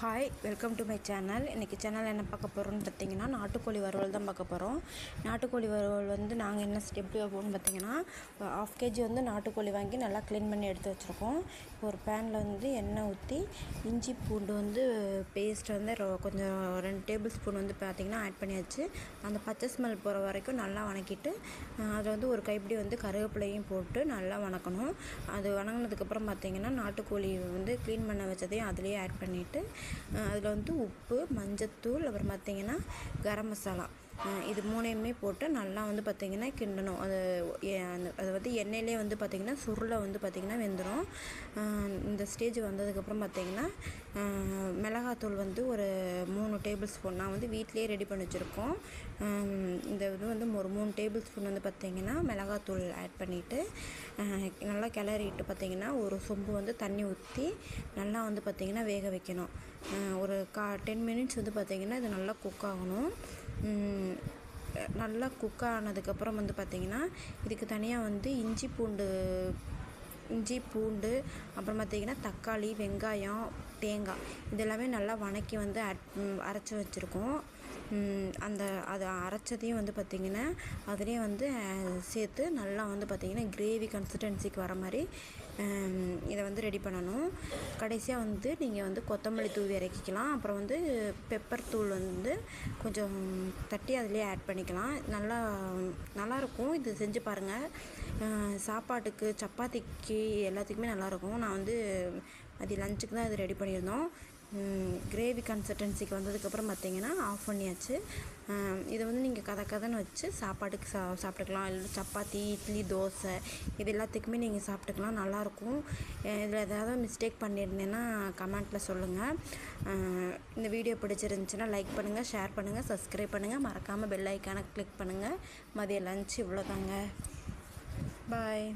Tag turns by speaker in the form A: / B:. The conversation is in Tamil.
A: Hi, welcome to my channel. இன்றைக்கி சேனல் என்ன பார்க்க போகிறோன்னு பார்த்தீங்கன்னா, நாட்டுக்கோழி வறுவல் தான் பார்க்க போகிறோம். நாட்டுக்கோழி வறுவல் வந்து நாங்கள் என்ன ஸ்டெப் வைப்போம்னு பார்த்தீங்கன்னா, 1/2 kg வந்து நாட்டுக்கோழி வாங்கி நல்லா க்ளீன் பண்ணி எடுத்து வச்சுருக்கோம். இப்போ ஒரு பேனில் வந்து எண்ணெய் ஊற்றி இஞ்சி பூண்டு வந்து பேஸ்ட் வந்து கொஞ்சம் 2 டேபிள் ஸ்பூன் வந்து பார்த்திங்கன்னா ஆட் பண்ணியாச்சு. அந்த பச்சை ஸ்மெல் போகிற வரைக்கும் நல்லா வணக்கிட்டு அதில் வந்து ஒரு கைப்பிடி வந்து கருவேப்பிலையும் போட்டு நல்லா வணக்கணும். அது வணங்கினதுக்கப்புறம் பார்த்திங்கன்னா நாட்டுக்கோழி வந்து க்ளீன் பண்ண வச்சதையும் அதிலேயே ஆட் பண்ணிவிட்டு அதில் வந்து உப்பு, மஞ்சத்தூள், அப்புறம் பார்த்திங்கன்னா கரம் மசாலா, இது 3யுமே போட்டு நல்லா வந்து பார்த்திங்கன்னா கிண்டணும். அது வந்து எண்ணெயிலே வந்து பார்த்திங்கன்னா சுருளை வந்து பார்த்திங்கன்னா வெந்துடும். இந்த ஸ்டேஜ் வந்ததுக்கப்புறம் பார்த்திங்கன்னா மிளகாத்தூள் வந்து ஒரு 3 டேபிள் ஸ்பூன் நான் வந்து வீட்டிலே ரெடி பண்ணி வச்சுருக்கோம். இந்த இது வந்து ஒரு 3 டேபிள் ஸ்பூன் வந்து பார்த்திங்கன்னா மிளகாத்தூள் ஆட் பண்ணிவிட்டு நல்லா கிளறிட்டு பார்த்திங்கன்னா ஒரு சொம்பு வந்து தண்ணி ஊற்றி நல்லா வந்து பார்த்திங்கன்னா வேக வைக்கணும். ஒரு 10 மினிட்ஸ் வந்து பார்த்திங்கன்னா இது நல்லா குக் ஆகணும். நல்லா குக் ஆனதுக்கப்புறம் வந்து பார்த்திங்கன்னா இதுக்கு தனியாக வந்து இஞ்சி பூண்டு அப்புறம் பார்த்திங்கன்னா தக்காளி, வெங்காயம், தேங்காய் இதெல்லாமே நல்லா வணக்கி வந்து அரைச்சி வச்சுருக்கோம். அதை அரைச்சதையும் வந்து பார்த்திங்கன்னா அதிலே வந்து சேர்த்து நல்லா வந்து பார்த்திங்கன்னா கிரேவி கன்சிஸ்டன்சிக்கு வர மாதிரி இதை வந்து ரெடி பண்ணணும். கடைசியாக வந்து நீங்கள் வந்து கொத்தமல்லி தூவி இறக்கிக்கலாம். அப்புறம் வந்து பெப்பர் தூள் வந்து கொஞ்சம் தட்டி அதிலே ஆட் பண்ணிக்கலாம். நல்லாயிருக்கும். இது செஞ்சு பாருங்கள். சாப்பாட்டுக்கு, சப்பாத்திக்கு எல்லாத்துக்குமே நல்லாயிருக்கும். நான் வந்து அது லஞ்சுக்கு தான் இது ரெடி பண்ணியிருந்தோம். கிரேவி கன்சிஸ்டன்சிக்கு வந்ததுக்கப்புறம் பார்த்திங்கன்னா ஆஃப் பண்ணியாச்சு. இதை வந்து நீங்கள் கதன்னு வச்சு சாப்பாட்டுக்கு சாப்பிட்டுக்கலாம். இல்லை சப்பாத்தி, இட்லி, தோசை இது எல்லாத்துக்குமே நீங்கள் சாப்பிட்டுக்கலாம். நல்லாயிருக்கும். இதில் ஏதாவது மிஸ்டேக் பண்ணியிருந்தேன்னா கமெண்ட்டில் சொல்லுங்கள். இந்த வீடியோ பிடிச்சிருந்துச்சுன்னா லைக் பண்ணுங்கள், ஷேர் பண்ணுங்கள், சப்ஸ்கிரைப் பண்ணுங்கள். மறக்காமல் பெல் ஐக்கானை கிளிக் பண்ணுங்கள். மதிய லஞ்ச் இவ்வளோதாங்க. பாய்.